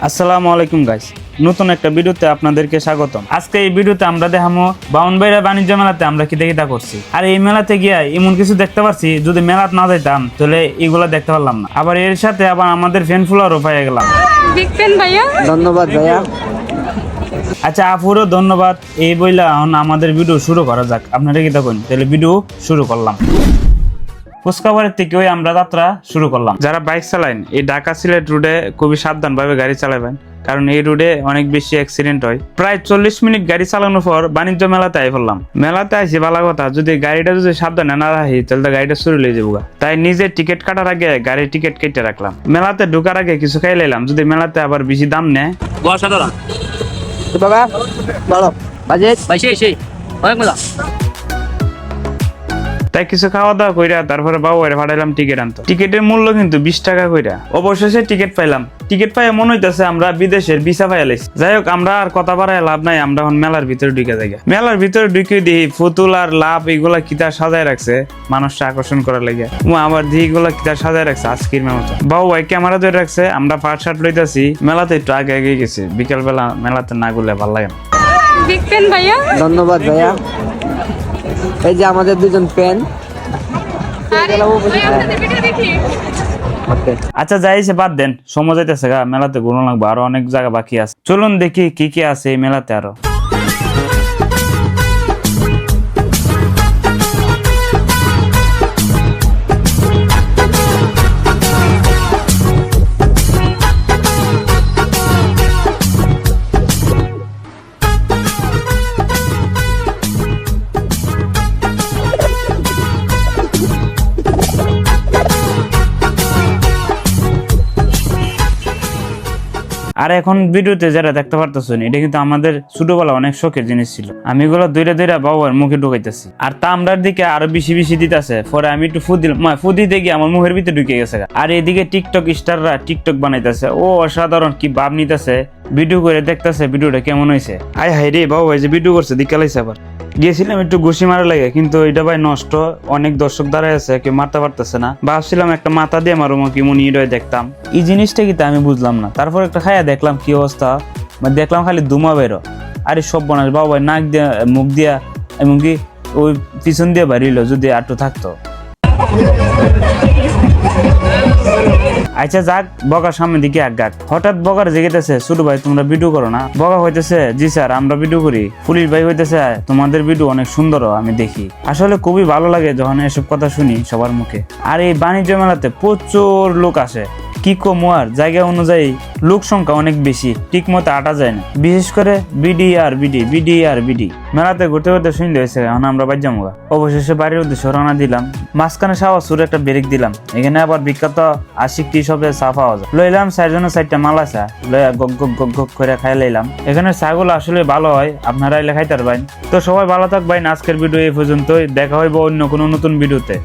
আসসালামু আলাইকুম গাইস, নতুন একটা ভিডিওতে আপনাদেরকে স্বাগতম। আজকে এই ভিডিওতে আমরা দেখাবো বাউনবাড়িয়া বাণিজ্য মেলাতে আমরা কি দেখি তা করছি। আর এই মেলাতে গিয়ে এমন কিছু দেখতে পারছি, যদি মেলাত না যাইতাম তাহলে এগুলা দেখতে পারলাম না। আবার এর সাথে আবার আমাদের ফ্যান ফলোয়ারও পেয়ে গেলাম। ভাইয়া ধন্যবাদ ভাইয়া। আচ্ছা আপুরও ধন্যবাদ। এই বইলা এখন আমাদের ভিডিও শুরু করা যাক। আপনারা কি দেখুন, তাহলে ভিডিও শুরু করলাম। ফুচকাবাড়ির থেকে আমরা যাত্রা শুরু করলাম। যারা বাইক চালান এই ঢাকা সিলেট রোডে খুবই সাবধান ভাবে গাড়ি চালাবেন, কারণ এই রোডে অনেক বেশি অ্যাক্সিডেন্ট হয়। প্রায় 40 মিনিট গাড়ি চালানোর পর বাণিজ্য মেলাতে আই পড়লাম। মেলাতে আইসি ভালো কথা, যদি গাড়িটা যদি সাবধানে না রাখি তাহলে গাড়িটা চুরি লয়ে যাবো। তাই নিজে টিকিট কাটার আগে গাড়ির টিকিট কেটে রাখলাম। মেলাতে ঢোকার আগে কিছু খাই লাইলাম, যদি মেলাতে আবার বেশি দাম নেয়। বাবা বলো বাজেট সেই অনেক মজা। তাই কিছু খাওয়া দাওয়া কইরা তারপরে বাবু পাঠাইলাম টিকিট আনতো। টিকিটের মূল্য কিন্তু 20 টাকা কইরা। অবশেষে টিকিট পাইলাম। টিকিট পাই মনে হইতেছে আমরা বিদেশের ভিসা পাই লাইছি। যাই হোক, আমরা আর কথা বাড়ায় লাভ নাই, আমরা এখন মেলার ভিতরে ঢুকে যাই। মেলার ভিতরে ঢুকে দিই পুতুল আর লাভ এগুলা কিতা সাজায় রাখছে মানুষটা আকর্ষণ করার লাগে। আমার দিই এগুলা কিতা সাজায় রাখছে আজকের মেলাতে। বাবু ভাই ক্যামেরা ধরে রাখছে, আমরা পাট শার্ট লইতাছি। মেলাতে একটু আগে আগে গেছি, বিকেল বেলা মেলাতে না গেলে ভালো লাগে না। ভাইয়া ধন্যবাদ ভাইয়া। এই যে আমাদের দুজন পেন। আচ্ছা যাইছে বাদ দেন, সময় যাইতেছে গা, মেলাতে ঘুরনো লাগবে, আরো অনেক জায়গা বাকি আছে। চলুন দেখি কি কি আছে এই মেলাতে আরো। আর এখন ভিডিওতে যারা দেখতে পারতেছেন, এটা কিন্তু আমাদের ছোটবেলা অনেক শখের জিনিস ছিল। আমি এগুলো দৈরা দৈরা বাবার মুখে ঢুকাইতেছি, আর তা আমরার দিকে আরো বেশি বেশি দিতেছে। পরে আমি একটু ফুদি দিয়ে আমার মুখের ভিতরে ঢুকে গেছে। আর এদিকে টিকটক স্টাররা টিকটক বানাইতেছে, ও অসাধারণ কি ভাব নিতেছে, ভিডিও করে দেখতেছে ভিডিওটা কেমন হয়েছে। আয় হাই রে বাবু ভাই যে ভিডিও করছে দিকালাইছে। আবার গিয়েছিলাম একটু ঘুষি মারা লাগে, কিন্তু এটা ভাই নষ্ট। অনেক দর্শক দাঁড়ায় আছে, কেউ মারতে পারতেছে না। ভাবছিলাম একটা মাথা দিয়ে মারো কি মনে দেখতাম। এই জিনিসটা কিন্তু আমি বুঝলাম না। তারপর একটা খাইয়া দেখলাম কি অবস্থা, দেখলাম খালি ধুমা বেরো। আরে সব বনাস বাবু ভাই, নাক দিয়া মুখ দিয়া এমনকি ওই পিছন দিয়ে বাড়িল, যদি আটু থাকতো। আচ্ছা যাক, বগার সামনে দিকে এক গাট। হঠাৎ বগার জেগেতেছে, ছোট ভাই তোমরা ভিডিও করো না? বগা হইতেছে, জি স্যার আমরা ভিডিও করি। পুলিশ ভাই হইতেছে, তোমাদের ভিডিও অনেক সুন্দর আমি দেখি। আসলে খুবই ভালো লাগে যখন এসব কথা শুনি সবার মুখে। আর এই বাণিজ্য মেলাতে প্রচুর লোক আসে। কি কম আর জায়গা অনুযায়ী লোক সংখ্যা অনেক বেশি, ঠিক মতো আটা যায় না। বিশেষ করে বিডি আর বিডি মেলাতে ঘুরতে ঘুরতে শুনতে হয়েছে। এখন আমরা বাদ যাবো। অবশেষে বাড়ির উদ্দেশ্যে রওনা দিলাম। মাঝখানে সাওয়াসুর একটা ব্রেক দিলাম। এখানে আবার বিখ্যাত আশিক টি শপে চা পাওয়া যায়। লইলাম 4 জনের 4টা মালা চা, লইয়া গগ গগ গগ গগ করে খাই লাইলাম। এখানে চাগুলো আসলে ভালো হয়, আপনারা এলে খাইতে পারবেন। তো সবাই ভালো থাকবেন। আজকের ভিডিও এই পর্যন্তই, দেখা হইব অন্য কোনো নতুন ভিডিওতে।